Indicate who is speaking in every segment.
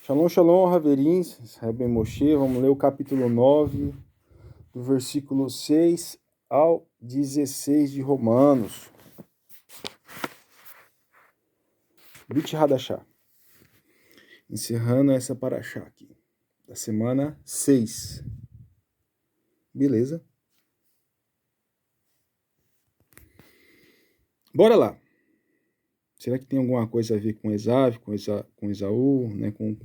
Speaker 1: Shalom, shalom, Haverins, Israel Ben Moshe. Vamos ler o capítulo 9, do versículo 6 ao 16 de Romanos. Brit Hadashah. Encerrando essa paraxá aqui, da semana 6. Beleza? Bora lá. Será que tem alguma coisa a ver com Esav, com Esaú, né? com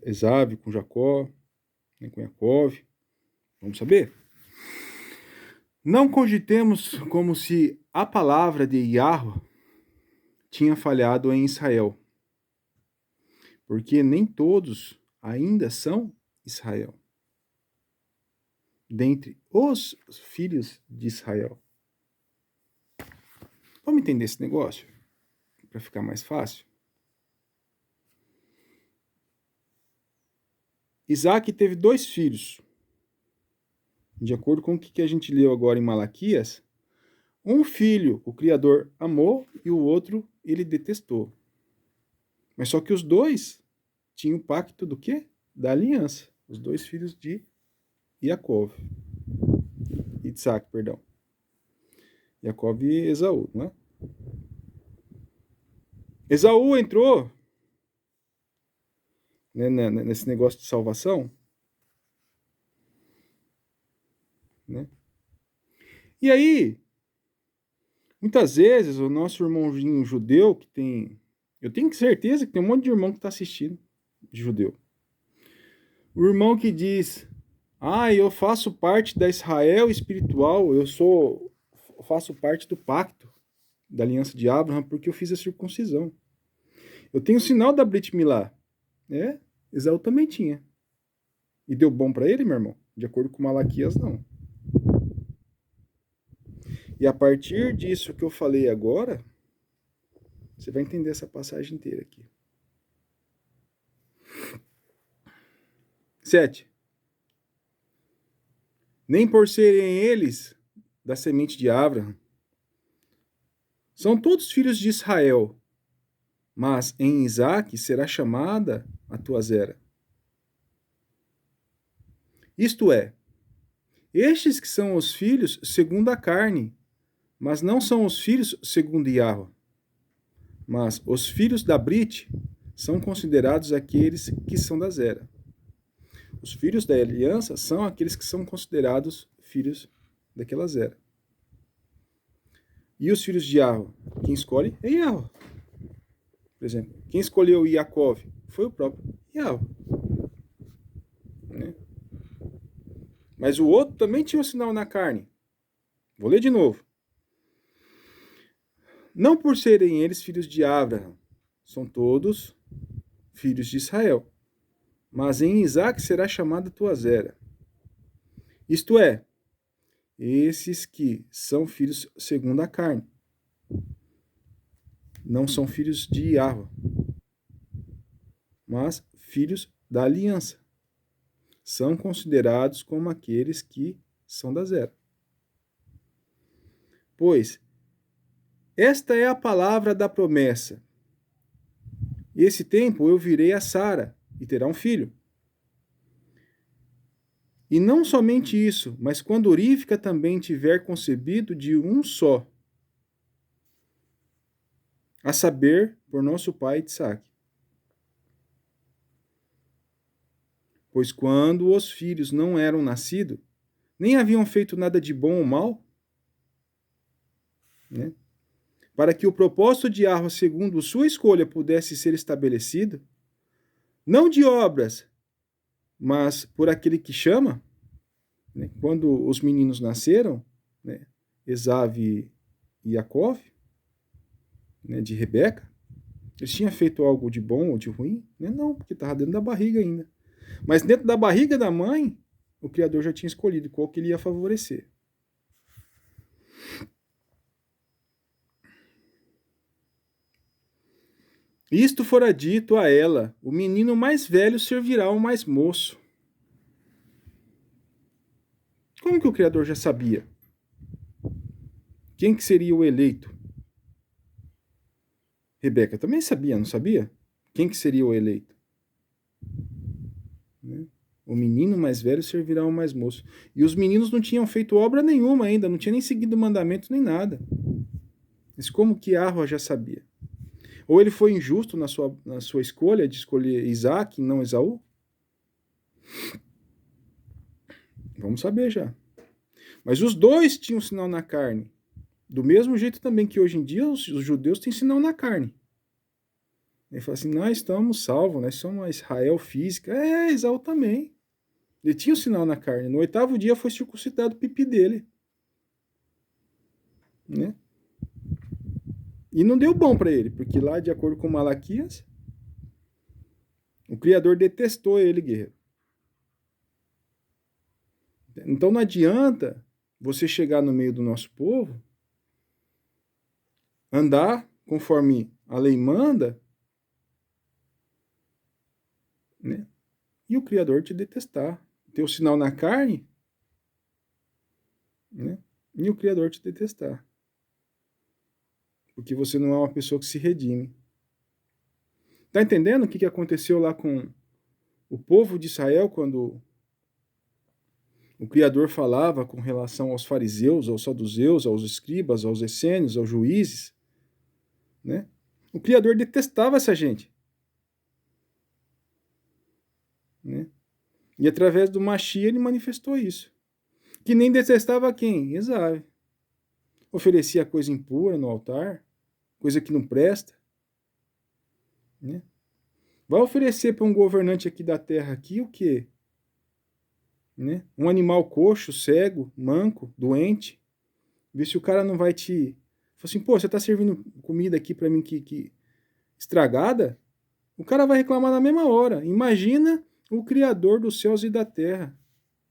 Speaker 1: Esav, com Jacó, né? com Yaakov? Vamos saber? Não cogitemos como se a palavra de Yahweh tinha falhado em Israel, porque nem todos ainda são Israel, dentre os filhos de Israel. Vamos entender esse negócio? Para ficar mais fácil. Isaac teve 2 filhos. De acordo com o que a gente leu agora em Malaquias, um filho o Criador amou e o outro ele detestou. Mas só que os 2 tinham o pacto do quê? Da aliança. Os 2 filhos de Yaakov. Isaac, perdão. Yaakov e Esaú, não é? Esaú entrou, né, nesse negócio de salvação, né? E aí, muitas vezes, o nosso irmãozinho judeu, que tem... Eu tenho certeza que tem um monte de irmão que está assistindo, de judeu. O irmão que diz, eu faço parte da Israel espiritual, eu faço parte do pacto, da aliança de Abraão, porque eu fiz a circuncisão. Eu tenho o sinal da Brit Milá. Esaú também tinha. E deu bom para ele, meu irmão? De acordo com Malaquias, não. E a partir disso que eu falei agora, você vai entender essa passagem inteira aqui. 7. Nem por serem eles da semente de Abraão. São todos filhos de Israel, mas em Isaque será chamada a tua zera. Isto é, estes que são os filhos segundo a carne, mas não são os filhos segundo Yahweh. Mas os filhos da Brit são considerados aqueles que são da zera. Os filhos da aliança são aqueles que são considerados filhos daquela zera. E os filhos de Yahweh? Quem escolhe é Yahweh. Por exemplo, quem escolheu Yaakov foi o próprio Yahweh. Né? Mas o outro também tinha um sinal na carne. Vou ler de novo. Não por serem eles filhos de Abraão, são todos filhos de Israel. Mas em Isaque será chamada tua zera. Isto é, esses que são filhos segundo a carne. Não são filhos de Yahweh, mas filhos da aliança. São considerados como aqueles que são da zera. Pois, esta é a palavra da promessa. Esse tempo eu virei a Sara, e terá um filho. E não somente isso, mas quando Orífica também tiver concebido de um só, a saber, por nosso pai Isaac. Pois quando os filhos não eram nascidos, nem haviam feito nada de bom ou mal, né? Para que o propósito de Yahweh, segundo sua escolha, pudesse ser estabelecido, não de obras, mas por aquele que chama, né? Quando os meninos nasceram, né? Esav e Yaakov, né? De Rebeca, eles tinham feito algo de bom ou de ruim? Né? Não, porque estava dentro da barriga ainda. Mas dentro da barriga da mãe, o Criador já tinha escolhido qual que ele ia favorecer. Isto fora dito a ela, o menino mais velho servirá ao mais moço. Como que o Criador já sabia? Quem que seria o eleito? Rebeca também sabia, não sabia? Quem que seria o eleito? O menino mais velho servirá ao mais moço. E os meninos não tinham feito obra nenhuma ainda, não tinha nem seguido mandamento nem nada. Mas como que Arroa já sabia? Ou ele foi injusto na sua escolha de escolher Isaac e não Esaú? Vamos saber já. Mas os dois tinham sinal na carne. Do mesmo jeito também que hoje em dia os judeus têm sinal na carne. Ele fala assim, nós estamos salvos, nós somos uma Israel física. Esaú também. Ele tinha o sinal na carne. No 8º dia foi circuncidado o pipi dele. Né? E não deu bom para ele, porque lá, de acordo com Malaquias, o Criador detestou ele, guerreiro. Então não adianta você chegar no meio do nosso povo, andar conforme a lei manda, né? E o Criador te detestar. Ter o sinal na carne, né? E o Criador te detestar. Porque você não é uma pessoa que se redime. Tá entendendo o que aconteceu lá com o povo de Israel quando o Criador falava com relação aos fariseus, aos saduceus, aos escribas, aos essênios, aos juízes, né? O Criador detestava essa gente, né? E através do Mashiach ele manifestou isso. Que nem detestava quem? Esaú. Oferecia coisa impura no altar, coisa que não presta, né? Vai oferecer para um governante aqui da terra aqui o quê? Né? Um animal coxo, cego, manco, doente. Vê se o cara não vai te... Fala assim, pô, você tá servindo comida aqui para mim que estragada? O cara vai reclamar na mesma hora. Imagina o Criador dos céus e da terra.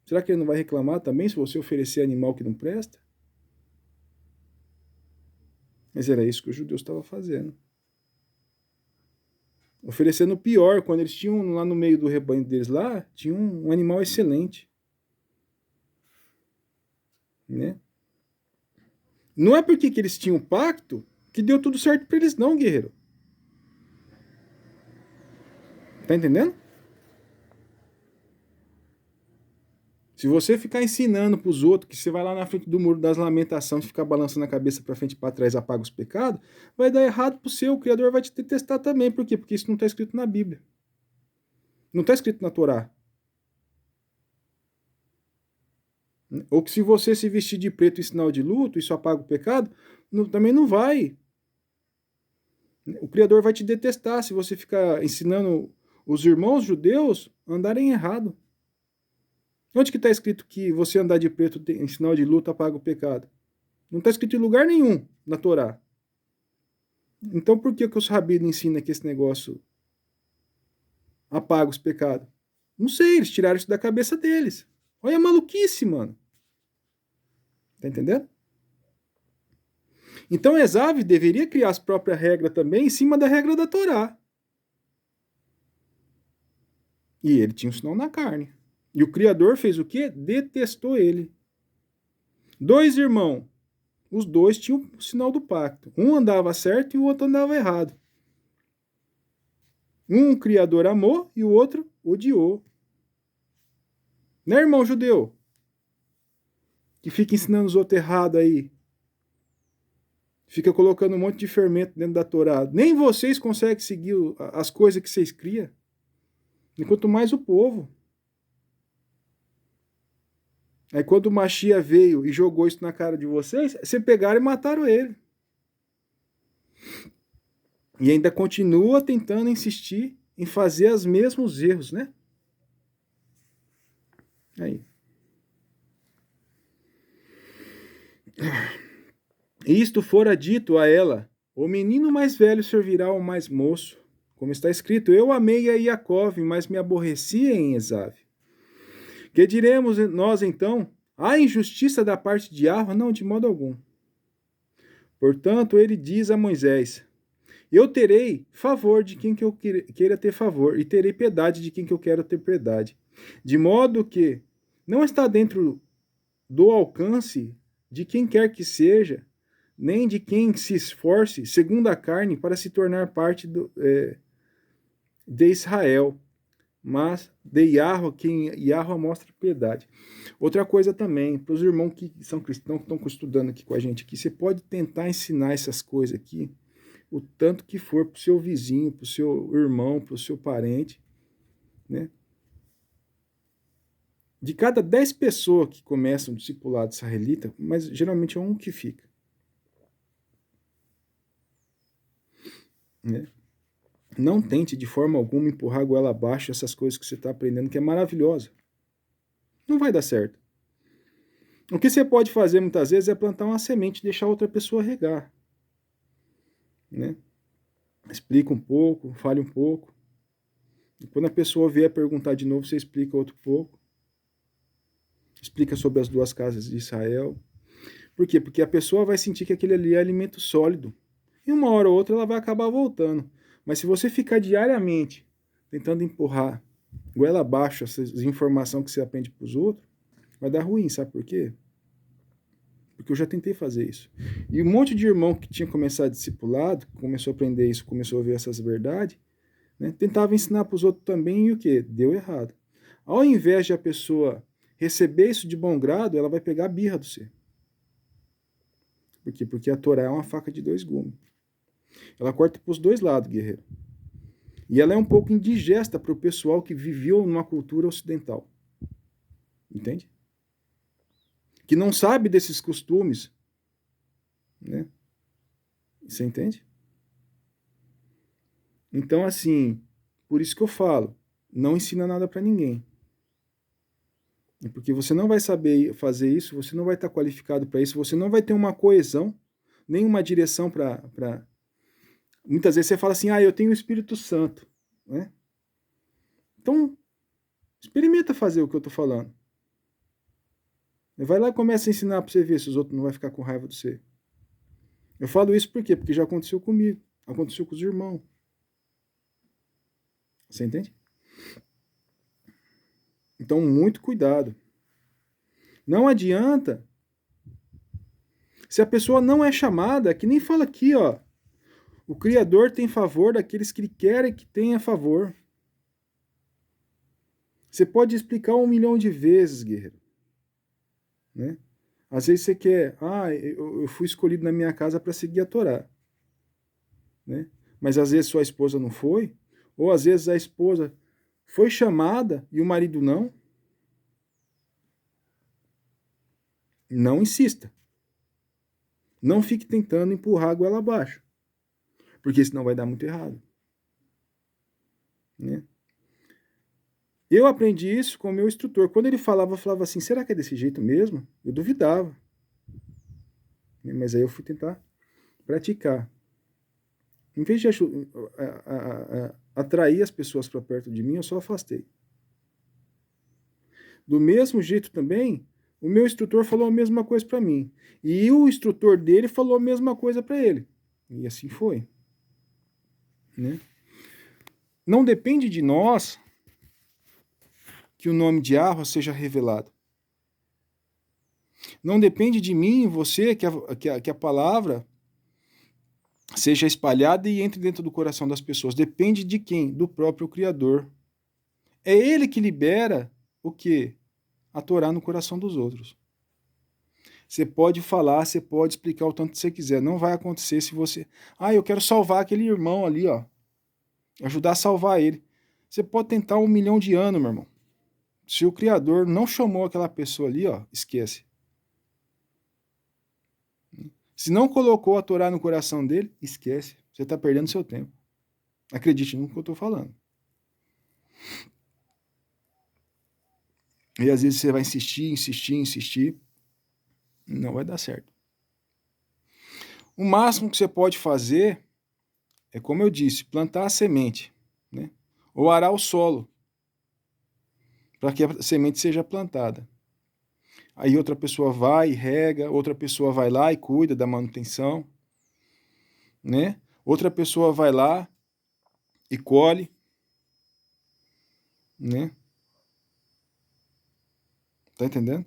Speaker 1: Será que ele não vai reclamar também se você oferecer animal que não presta? Mas era isso que os judeus estavam fazendo. Oferecendo o pior. Quando eles tinham lá no meio do rebanho deles lá, tinha um animal excelente. Né? Não é porque que eles tinham pacto que deu tudo certo para eles não, guerreiro. Tá entendendo? Se você ficar ensinando para os outros que você vai lá na frente do muro das lamentações e ficar balançando a cabeça para frente e para trás, apaga os pecados, vai dar errado pro seu, o Criador vai te detestar também. Por quê? Porque isso não está escrito na Bíblia. Não está escrito na Torá. Ou que se você se vestir de preto em sinal de luto, isso apaga o pecado, também não vai. O Criador vai te detestar se você ficar ensinando os irmãos judeus a andarem errado. Onde que está escrito que você andar de preto em sinal de luta apaga o pecado? Não está escrito em lugar nenhum na Torá. Então por que os rabinos ensinam que esse negócio apaga os pecados? Não sei, eles tiraram isso da cabeça deles. Olha a maluquice, mano. Tá entendendo? Então Esaú deveria criar as próprias regras também em cima da regra da Torá. E ele tinha um sinal na carne. E o Criador fez o quê? Detestou ele. 2 irmãos. Os 2 tinham o sinal do pacto. Um andava certo e o outro andava errado. Um o Criador amou e o outro odiou. Né, irmão judeu? Que fica ensinando os outros errado aí. Fica colocando um monte de fermento dentro da Torá. Nem vocês conseguem seguir as coisas que vocês criam. Enquanto mais o povo. Aí quando o Mashiach veio e jogou isso na cara de vocês, vocês pegaram e mataram ele. E ainda continua tentando insistir em fazer os mesmos erros, né? Aí. Isto fora dito a ela, o menino mais velho servirá ao mais moço. Como está escrito, eu amei a Iacove, mas me aborreci em Esaú. Que diremos nós então? Há injustiça da parte de Arroa? Não, de modo algum. Portanto, ele diz a Moisés, eu terei favor de quem que eu queira ter favor, e terei piedade de quem que eu quero ter piedade. De modo que não está dentro do alcance de quem quer que seja, nem de quem se esforce, segundo a carne, para se tornar parte de Israel. mas de Yahweh, quem Yahweh mostra piedade. Outra coisa também, para os irmãos que são cristãos, que estão estudando aqui com a gente aqui, você pode tentar ensinar essas coisas aqui, o tanto que for para o seu vizinho, para o seu irmão, para o seu parente, né? De cada 10 pessoas que começam o discipulado israelita, mas geralmente é um que fica. Né? Não tente de forma alguma empurrar a goela abaixo essas coisas que você está aprendendo, que é maravilhosa. Não vai dar certo. O que você pode fazer muitas vezes é plantar uma semente e deixar outra pessoa regar. Né? Explica um pouco, fale um pouco. E quando a pessoa vier perguntar de novo, você explica outro pouco. Explica sobre as 2 casas de Israel. Por quê? Porque a pessoa vai sentir que aquele ali é alimento sólido. E uma hora ou outra ela vai acabar voltando. Mas se você ficar diariamente tentando empurrar goela abaixo essas informações que você aprende para os outros, vai dar ruim, sabe por quê? Porque eu já tentei fazer isso. E um monte de irmão que tinha começado discipulado, começou a aprender isso, começou a ver essas verdades, né, tentava ensinar para os outros também, e o quê? Deu errado. Ao invés de a pessoa receber isso de bom grado, ela vai pegar a birra do você. Por quê? Porque a Torá é uma faca de 2 gumes. Ela corta para os 2 lados, guerreiro. E ela é um pouco indigesta para o pessoal que viveu numa cultura ocidental. Entende? Que não sabe desses costumes. Né? Você entende? Então, assim, por isso que eu falo, não ensina nada para ninguém. Porque você não vai saber fazer isso, você não vai estar qualificado para isso, você não vai ter uma coesão, nem uma direção para... Muitas vezes você fala assim, eu tenho o Espírito Santo. Né? Então, experimenta fazer o que eu estou falando. Vai lá e começa a ensinar para você ver se os outros não vão ficar com raiva de você. Eu falo isso por quê? Porque já aconteceu comigo, aconteceu com os irmãos. Você entende? Então, muito cuidado. Não adianta. Se a pessoa não é chamada, que nem fala aqui, ó. O Criador tem favor daqueles que querem que tenha favor. Você pode explicar 1 milhão de vezes, guerreiro. Né? Às vezes você quer, eu fui escolhido na minha casa para seguir a Torá. Né? Mas às vezes sua esposa não foi, ou às vezes a esposa foi chamada e o marido não. Não insista. Não fique tentando empurrar a goela abaixo. Porque senão vai dar muito errado. Né? Eu aprendi isso com o meu instrutor. Quando ele falava, eu falava assim, será que é desse jeito mesmo? Eu duvidava. Mas aí eu fui tentar praticar. Em vez de atrair as pessoas para perto de mim, eu só afastei. Do mesmo jeito também, o meu instrutor falou a mesma coisa para mim. E o instrutor dele falou a mesma coisa para ele. E assim foi. Né? Não depende de nós que o nome de Yahweh seja revelado. Não depende de mim e você que a palavra seja espalhada e entre dentro do coração das pessoas. Depende de quem? Do próprio Criador. É ele que libera o quê? A Torá no coração dos outros. Você pode falar, você pode explicar o tanto que você quiser. Não vai acontecer se você... eu quero salvar aquele irmão ali, ó. Ajudar a salvar ele. Você pode tentar 1 milhão de anos, meu irmão. Se o Criador não chamou aquela pessoa ali, ó, esquece. Se não colocou a Torá no coração dele, esquece. Você está perdendo seu tempo. Acredite no que eu estou falando. E às vezes você vai insistir. Não vai dar certo. O máximo que você pode fazer é, como eu disse, plantar a semente. Né? Ou arar o solo. Para que a semente seja plantada. Aí outra pessoa vai e rega, outra pessoa vai lá e cuida da manutenção, né? Outra pessoa vai lá e colhe, né? Tá entendendo?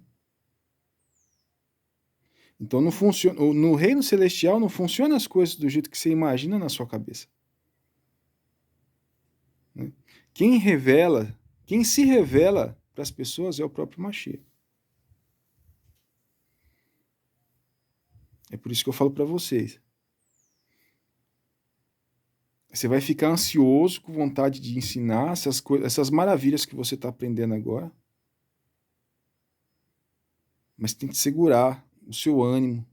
Speaker 1: Então não funciona, no reino celestial não funciona as coisas do jeito que você imagina na sua cabeça. Né? Quem revela Quem se revela para as pessoas é o próprio Mashiach. É por isso que eu falo para vocês. Você vai ficar ansioso, com vontade de ensinar essas maravilhas que você está aprendendo agora. Mas tem que segurar o seu ânimo,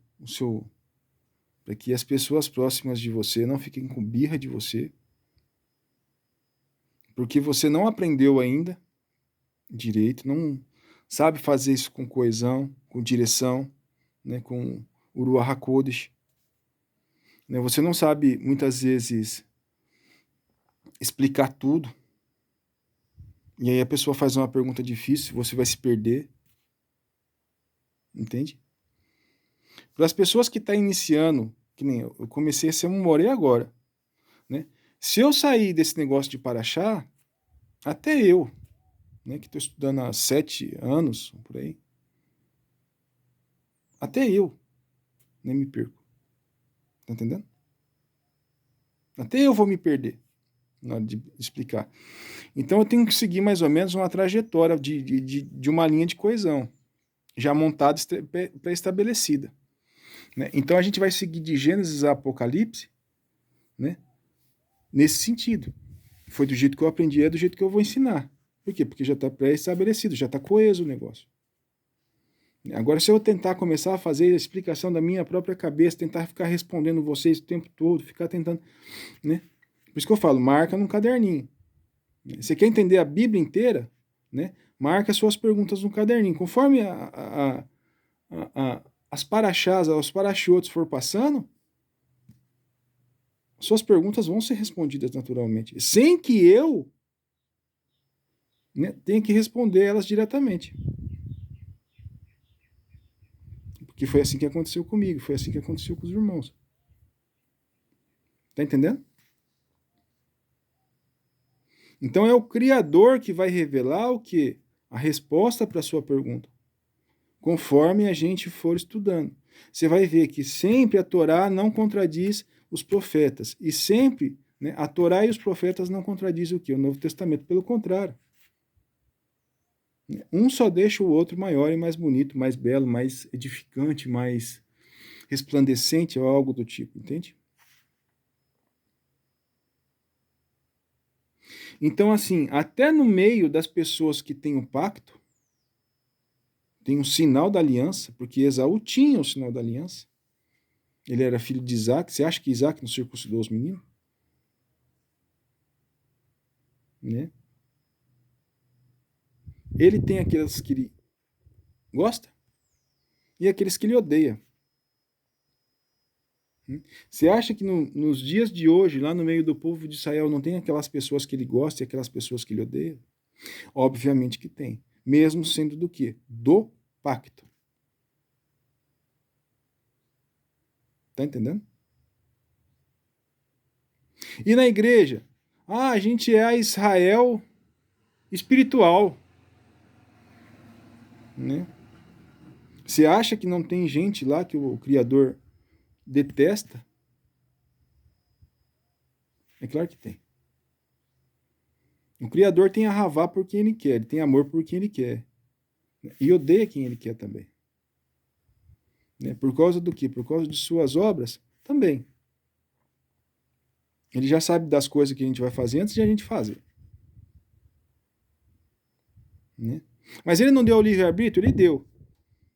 Speaker 1: para que as pessoas próximas de você não fiquem com birra de você. Porque você não aprendeu ainda direito, não sabe fazer isso com coesão, com direção, né, com o Ruach HaKodesh. Né, você não sabe, muitas vezes, explicar tudo. E aí a pessoa faz uma pergunta difícil, você vai se perder. Entende? Para as pessoas que estão iniciando, que nem eu comecei a ser um morei agora. Né? Se eu sair desse negócio de Paraxá, até eu, né, que estou estudando há 7 anos, por aí, até eu nem me perco. Tá entendendo? Até eu vou me perder na hora de explicar. Então eu tenho que seguir mais ou menos uma trajetória de uma linha de coesão, já montada, pré-estabelecida. Né? Então a gente vai seguir de Gênesis a Apocalipse, né? Nesse sentido. Foi do jeito que eu aprendi, é do jeito que eu vou ensinar. Por quê? Porque já está pré-estabelecido, já está coeso o negócio. Agora, se eu tentar começar a fazer a explicação da minha própria cabeça, tentar ficar respondendo vocês o tempo todo, ficar tentando, né? Por isso que eu falo, marca num caderninho. Você quer entender a Bíblia inteira, né? Marca suas perguntas no caderninho. Conforme as paraxás, os paraxiotos for passando, suas perguntas vão ser respondidas naturalmente, sem que eu, né, tenha que responder elas diretamente. Porque foi assim que aconteceu comigo, foi assim que aconteceu com os irmãos. Tá entendendo? Então é o Criador que vai revelar o quê? A resposta para a sua pergunta. Conforme a gente for estudando. Você vai ver que sempre a Torá não contradiz os profetas. E sempre, né, a Torá e os profetas não contradizem o quê? O Novo Testamento. Pelo contrário. Um só deixa o outro maior e mais bonito, mais belo, mais edificante, mais resplandecente ou algo do tipo, entende? Então, assim, até no meio das pessoas que têm o pacto, tem um sinal da aliança, porque Esaú tinha o sinal da aliança. Ele era filho de Isaac. Você acha que Isaac não circuncidou os meninos? Né? Ele tem aqueles que ele gosta e aqueles que ele odeia. Você acha que nos dias de hoje, lá no meio do povo de Israel, não tem aquelas pessoas que ele gosta e aquelas pessoas que ele odeia? Obviamente que tem. Mesmo sendo do quê? Do pacto. Tá entendendo? E na igreja? A gente é a Israel espiritual. Né? Você acha que não tem gente lá que o Criador detesta? É claro que tem. O Criador tem a Havá por quem ele quer, ele tem amor por quem ele quer. E odeia quem ele quer também. Né? Por causa do quê? Por causa de suas obras? Também. Ele já sabe das coisas que a gente vai fazer antes de a gente fazer. Né? Mas ele não deu o livre-arbítrio? Ele deu.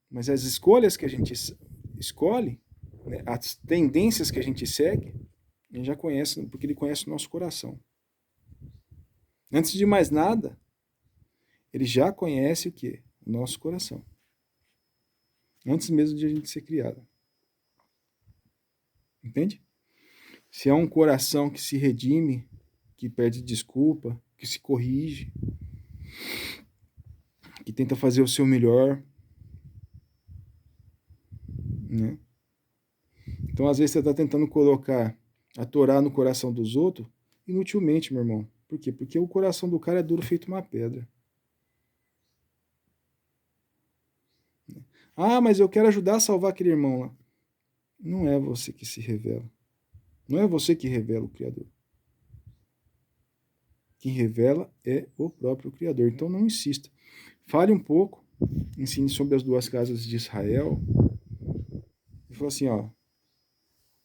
Speaker 1: Mas as escolhas que a gente escolhe, né, as tendências que a gente segue, ele já conhece, porque ele conhece o nosso coração. Antes de mais nada, ele já conhece o quê? O nosso coração. Antes mesmo de a gente ser criado. Entende? Se é um coração que se redime, que pede desculpa, que se corrige, que tenta fazer o seu melhor, né? Então, às vezes, você está tentando colocar a Torá no coração dos outros, inutilmente, meu irmão. Por quê? Porque o coração do cara é duro feito uma pedra. Ah, mas eu quero ajudar a salvar aquele irmão lá. Não é você que se revela. Não é você que revela o Criador. Quem revela é o próprio Criador. Então não insista. Fale um pouco, ensine sobre as duas casas de Israel. E fala assim, ó,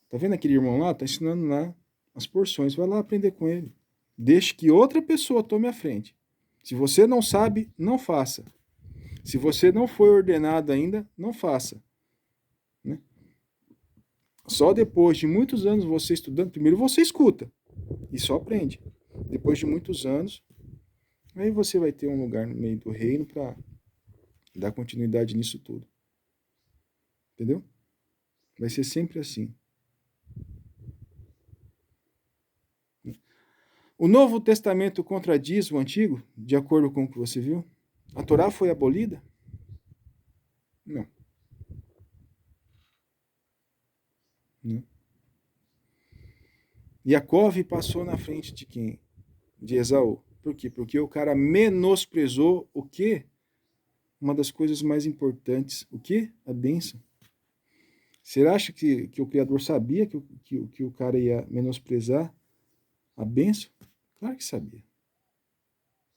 Speaker 1: tá vendo aquele irmão lá? Tá ensinando lá as porções. Vai lá aprender com ele. Deixe que outra pessoa tome a frente. Se você não sabe, não faça. Se você não foi ordenado ainda, não faça. Né? Só depois de muitos anos você estudando, primeiro você escuta e só aprende. Depois de muitos anos, aí você vai ter um lugar no meio do reino para dar continuidade nisso tudo. Entendeu? Vai ser sempre assim. O Novo Testamento contradiz o Antigo, de acordo com o que você viu? A Torá foi abolida? Não. Não. Yaakov passou na frente de quem? De Esaú. Por quê? Porque o cara menosprezou o quê? Uma das coisas mais importantes. O quê? A bênção. Você acha que o Criador sabia que o cara ia menosprezar a bênção? Claro que sabia.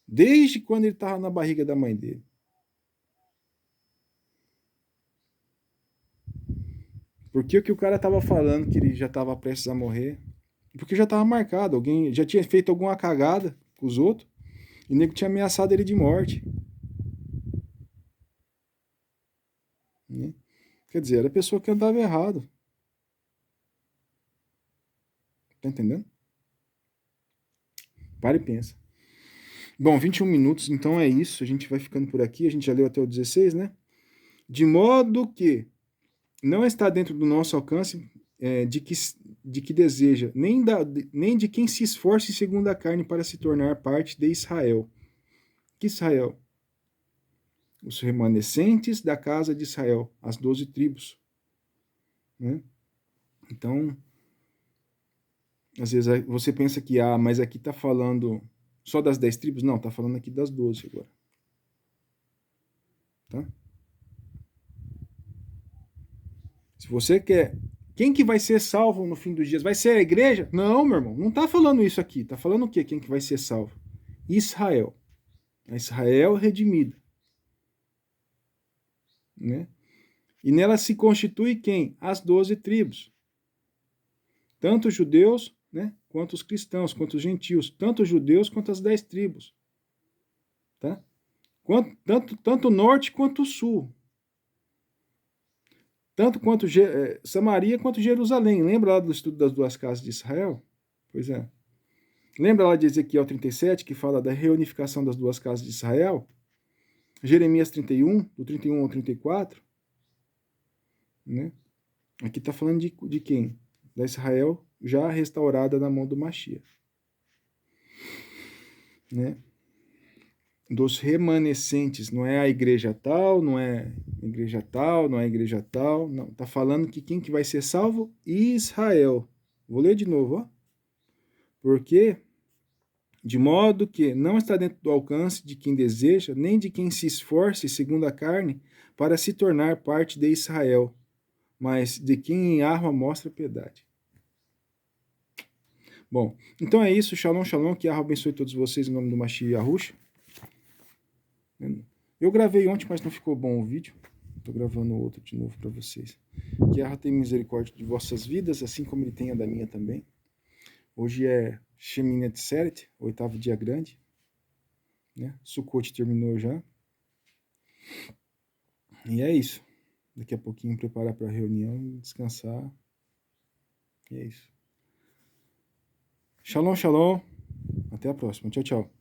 Speaker 1: Desde quando ele estava na barriga da mãe dele. Porque o que o cara estava falando que ele já estava prestes a morrer? Porque já estava marcado. Alguém já tinha feito alguma cagada com os outros. E o nego tinha ameaçado ele de morte. Né? Quer dizer, era a pessoa que andava errado. Tá entendendo? Para e pensa. Bom, 21 minutos, então é isso. A gente vai ficando por aqui. A gente já leu até o 16, né? De modo que não está dentro do nosso alcance de que deseja, nem de quem se esforce segundo a carne para se tornar parte de Israel. Que Israel? Os remanescentes da casa de Israel, as 12 tribos. Né? Então, às vezes você pensa que, mas aqui está falando só das 10 tribos? Não, está falando aqui das 12 agora. Tá? Se você quer... Quem que vai ser salvo no fim dos dias? Vai ser a igreja? Não, meu irmão, não está falando isso aqui. Está falando o quê? Quem que vai ser salvo? Israel. A Israel redimida. Né? E nela se constitui quem? As 12 tribos. Tanto os judeus, né, quanto os cristãos, quanto os gentios. Tanto os judeus quanto as 10 tribos. Tá? Tanto o norte quanto o sul. Tanto quanto Samaria quanto Jerusalém. Lembra lá do estudo das duas casas de Israel? Pois é. Lembra lá de Ezequiel 37, que fala da reunificação das duas casas de Israel? Jeremias 31, do 31 ao 34. Né? Aqui está falando de quem? Da Israel já restaurada na mão do Mashiach. Né? Dos remanescentes, não é a igreja tal, não é a igreja tal, não é a igreja tal, não. Está falando que quem que vai ser salvo? Israel. Vou ler de novo, ó. Porque, de modo que não está dentro do alcance de quem deseja, nem de quem se esforce segundo a carne, para se tornar parte de Israel, mas de quem em arma mostra piedade. Bom, então é isso. Shalom, shalom. Que Allah abençoe todos vocês em nome do Mashiach Yahushua. Eu gravei ontem, mas não ficou bom o vídeo. Estou gravando outro de novo para vocês. Que Allah tenha misericórdia de vossas vidas, assim como Ele tem a da minha também. Hoje é Shemin Atzeret, 8º dia grande. Né? Sukkot terminou já. E é isso. Daqui a pouquinho preparar para a reunião, descansar. E é isso. Shalom, shalom. Até a próxima. Tchau, tchau.